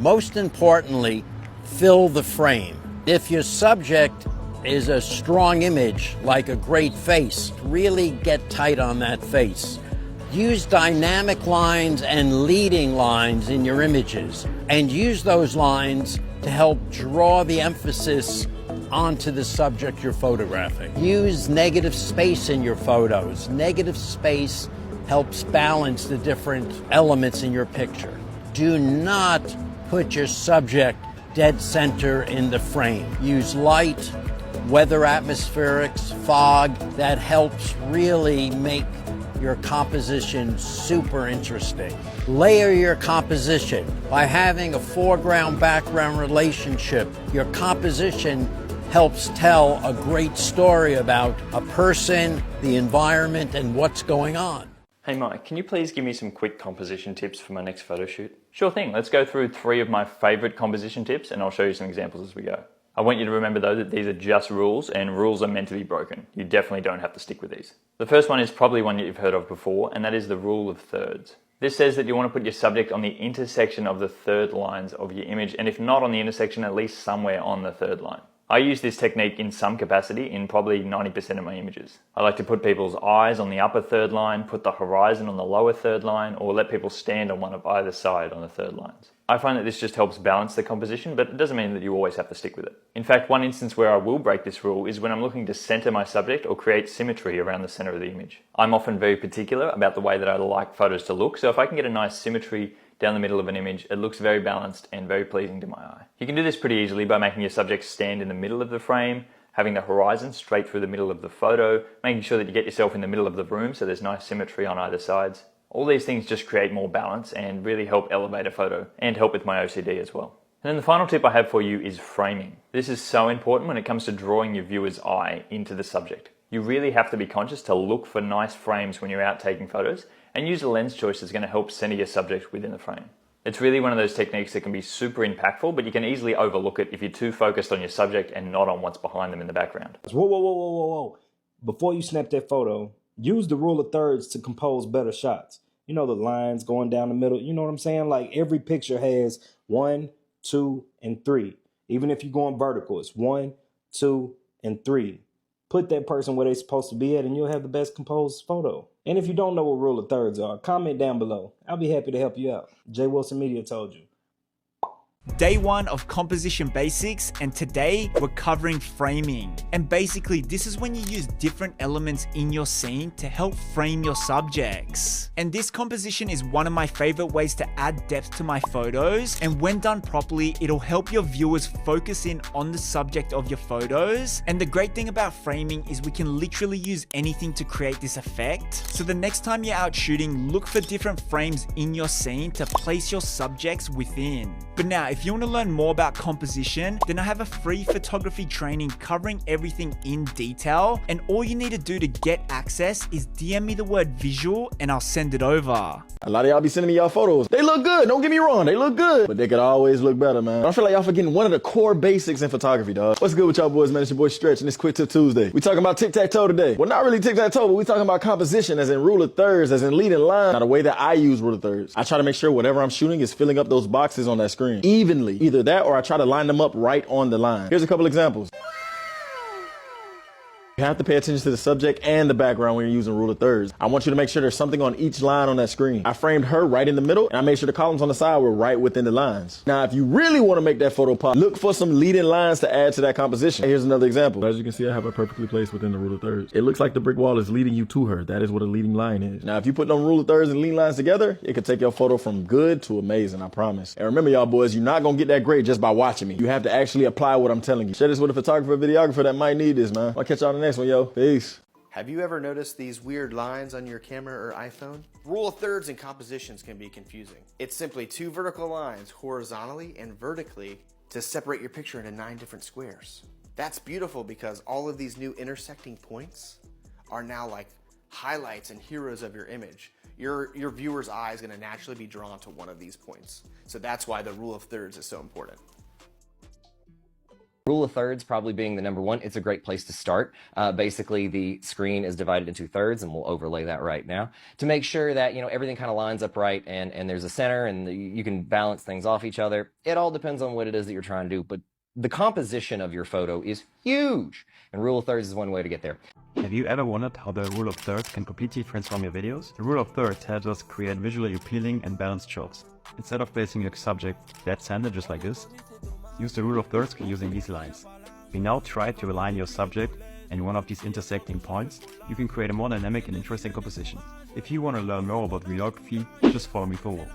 Most importantly, fill the frame. If your subject is a strong image, like a great face, really get tight on that face. Use dynamic lines and leading lines in your images, and use those lines to help draw the emphasis onto the subject you're photographing. Use negative space in your photos. Negative space helps balance the different elements in your picture. Do not put your subject dead center in the frame. Use light, weather atmospherics, fog. That helps really make your composition super interesting. Layer your composition. By having a foreground-background relationship, your composition helps tell a great story about a person, the environment, and what's going on. Hey Mike, can you please give me some quick composition tips for my next photo shoot? Sure thing, let's go through 3 of my favorite composition tips and I'll show you some examples as we go. I want you to remember though that these are just rules and rules are meant to be broken. You definitely don't have to stick with these. The first one is probably one that you've heard of before, and that is the rule of thirds. This says that you want to put your subject on the intersection of the third lines of your image, and if not on the intersection, at least somewhere on the third line. I use this technique in some capacity in probably 90% of my images. I like to put people's eyes on the upper third line, put the horizon on the lower third line, or let people stand on one of either side on the third lines. I find that this just helps balance the composition, but it doesn't mean that you always have to stick with it. In fact, one instance where I will break this rule is when I'm looking to center my subject or create symmetry around the center of the image. I'm often very particular about the way that I like photos to look, so if I can get a nice symmetry down the middle of an image, it looks very balanced and very pleasing to my eye. You can do this pretty easily by making your subject stand in the middle of the frame, having the horizon straight through the middle of the photo, making sure that you get yourself in the middle of the room so there's nice symmetry on either sides. All these things just create more balance and really help elevate a photo and help with my OCD as well. And then the final tip I have for you is framing. This is so important when it comes to drawing your viewer's eye into the subject. You really have to be conscious to look for nice frames when you're out taking photos and use a lens choice that's going to help center your subject within the frame. It's really one of those techniques that can be super impactful, but you can easily overlook it if you're too focused on your subject and not on what's behind them in the background. Whoa. Before you snap that photo, use the rule of thirds to compose better shots. You know, the lines going down the middle, you know what I'm saying? Like every picture has 1, 2, and 3. Even if you're going vertical, it's 1, 2, and 3. Put that person where they're supposed to be at and you'll have the best composed photo. And if you don't know what rule of thirds are, comment down below. I'll be happy to help you out. Jay Wilson Media told you. Day 1 of composition basics, and today we're covering framing. And basically this is when you use different elements in your scene to help frame your subjects. And this composition is one of my favorite ways to add depth to my photos, and when done properly it'll help your viewers focus in on the subject of your photos. And the great thing about framing is we can literally use anything to create this effect. So the next time you're out shooting, look for different frames in your scene to place your subjects within. But now, if you want to learn more about composition, then I have a free photography training covering everything in detail, and all you need to do to get access is DM me the word visual and I'll send it over. A lot of y'all be sending me y'all photos. They look good, don't get me wrong, they look good, but they could always look better, man. I feel like y'all forgetting one of the core basics in photography, dog. What's good with y'all boys, man? It's your boy Stretch, and it's Quick Tip Tuesday. We talking about tic-tac-toe today. Well, not really tic-tac-toe, but we talking about composition, as in rule of thirds, as in leading line. Now, the way that I use rule of thirds, I try to make sure whatever I'm shooting is filling up those boxes on that screen evenly. Either that or I try to line them up right on the line. Here's a couple examples. You have to pay attention to the subject and the background when you're using rule of thirds. I want you to make sure there's something on each line on that screen. I framed her right in the middle, and I made sure the columns on the side were right within the lines. Now, if you really want to make that photo pop, look for some leading lines to add to that composition. Here's another example. As you can see, I have her perfectly placed within the rule of thirds. It looks like the brick wall is leading you to her. That is what a leading line is. Now, if you put them rule of thirds and leading lines together, it could take your photo from good to amazing, I promise. And remember, y'all boys, you're not going to get that great just by watching me. You have to actually apply what I'm telling you. Share this with a photographer or videographer that might need this, man. I'll catch y'all in the next one, yo. Peace. Have you ever noticed these weird lines on your camera or iPhone? Rule of thirds and compositions can be confusing. It's simply 2 vertical lines horizontally and vertically to separate your picture into 9 different squares. That's beautiful because all of these new intersecting points are now like highlights and heroes of your image. Your viewer's eye is going to naturally be drawn to one of these points. So that's why the rule of thirds is so important. Rule of thirds probably being the number one. It's a great place to start. Basically, the screen is divided into thirds, and we'll overlay that right now to make sure that, everything kind of lines up right and there's a center and you can balance things off each other. It all depends on what it is that you're trying to do, but the composition of your photo is huge, and rule of thirds is one way to get there. Have you ever wondered how the rule of thirds can completely transform your videos? The rule of thirds helps us create visually appealing and balanced shots. Instead of placing your subject dead-centered just like this, use the rule of thirds using these lines. We now try to align your subject in one of these intersecting points. You can create a more dynamic and interesting composition. If you want to learn more about videography, just follow me for more.